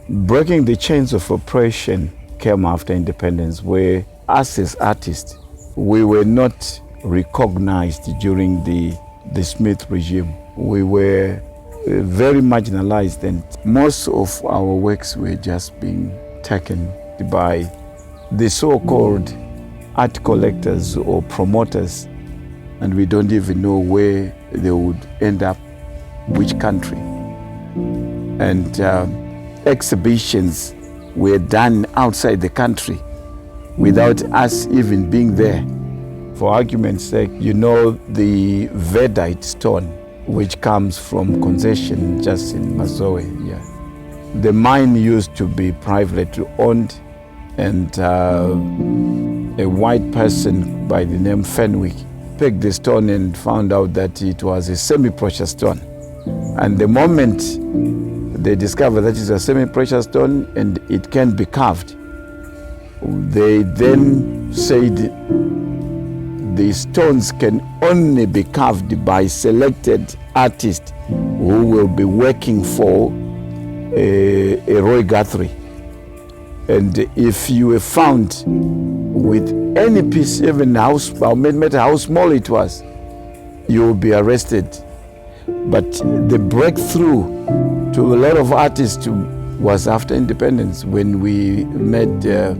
Breaking the chains of oppression came after independence, where us as artists, we were not recognized during the Smith regime. We were very marginalized, and most of our works were just being taken by the so-called art collectors or promoters, and we don't even know where they would end up, which country. And exhibitions were done outside the country without us even being there. For argument's sake, you know the Verdite stone, which comes from concession just in Mazoe. Yeah. The mine used to be privately owned, and a white person by the name Fenwick picked the stone and found out that it was a semi-precious stone. And the moment they discovered that it's a semi-precious stone and it can be carved, they then said the stones can only be carved by selected artists who will be working for a Roy Guthrie. And if you were found with any piece, even house, no matter how small it was, you will be arrested. But the breakthrough to a lot of artists was after independence, when we made a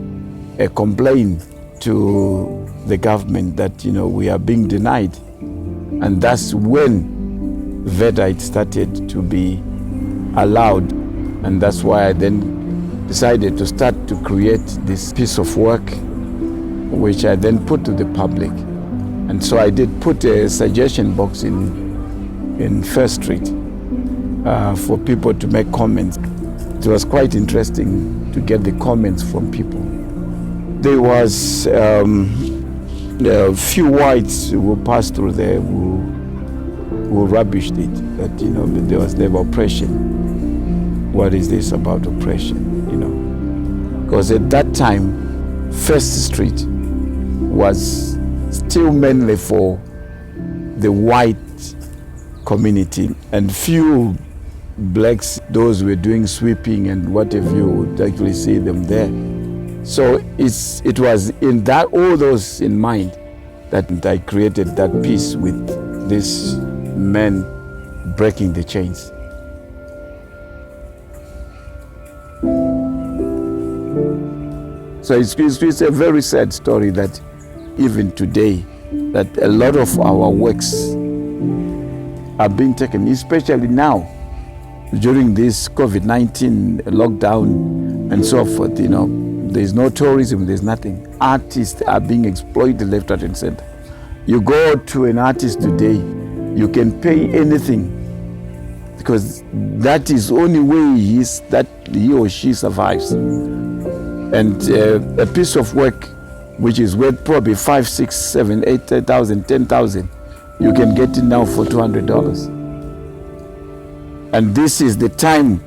complaint to the government that, you know, we are being denied. And that's when Verdite started to be allowed. And that's why I then decided to start to create this piece of work, which I then put to the public. And so I did put a suggestion box in First Street for people to make comments. It was quite interesting to get the comments from people. There was a few whites who passed through there who rubbished it, that, you know, there was never oppression. What is this about oppression, you know? Because at that time, First Street was still mainly for the white community, and few blacks, those who were doing sweeping and whatever, you would actually see them there. So it was in that, all those in mind, that I created that piece with this man breaking the chains. So it's a very sad story that even today, that a lot of our works are being taken, especially now, during this COVID-19 lockdown and so forth. You know, there's no tourism, there's nothing. Artists are being exploited left, right, and center. You go to an artist today, you can pay anything, because that is the only way that he or she survives. And a piece of work which is worth probably 5, 6, 7, 8,000, 10,000, you can get it now for $200. And this is the time,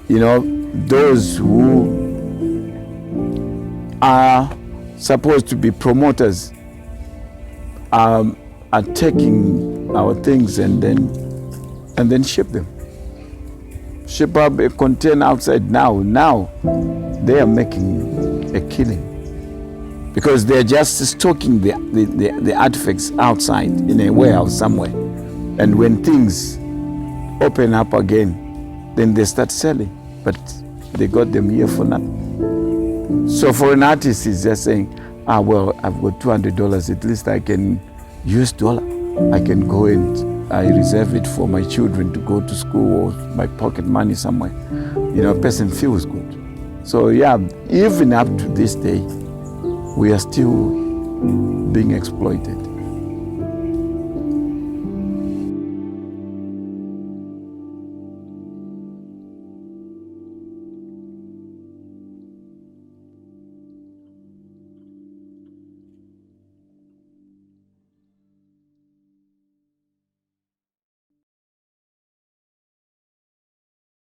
you know, those who are supposed to be promoters are taking our things and then ship them. Ship up a container outside now. Now they are making a killing, because they're just stocking the artifacts outside in a warehouse somewhere. And when things open up again, then they start selling, but they got them here for nothing. So for an artist, he's just saying, well, I've got $200, at least I can use $1. I can go and I reserve it for my children to go to school, or my pocket money somewhere. You know, a person feels good. So yeah, even up to this day, we are still being exploited.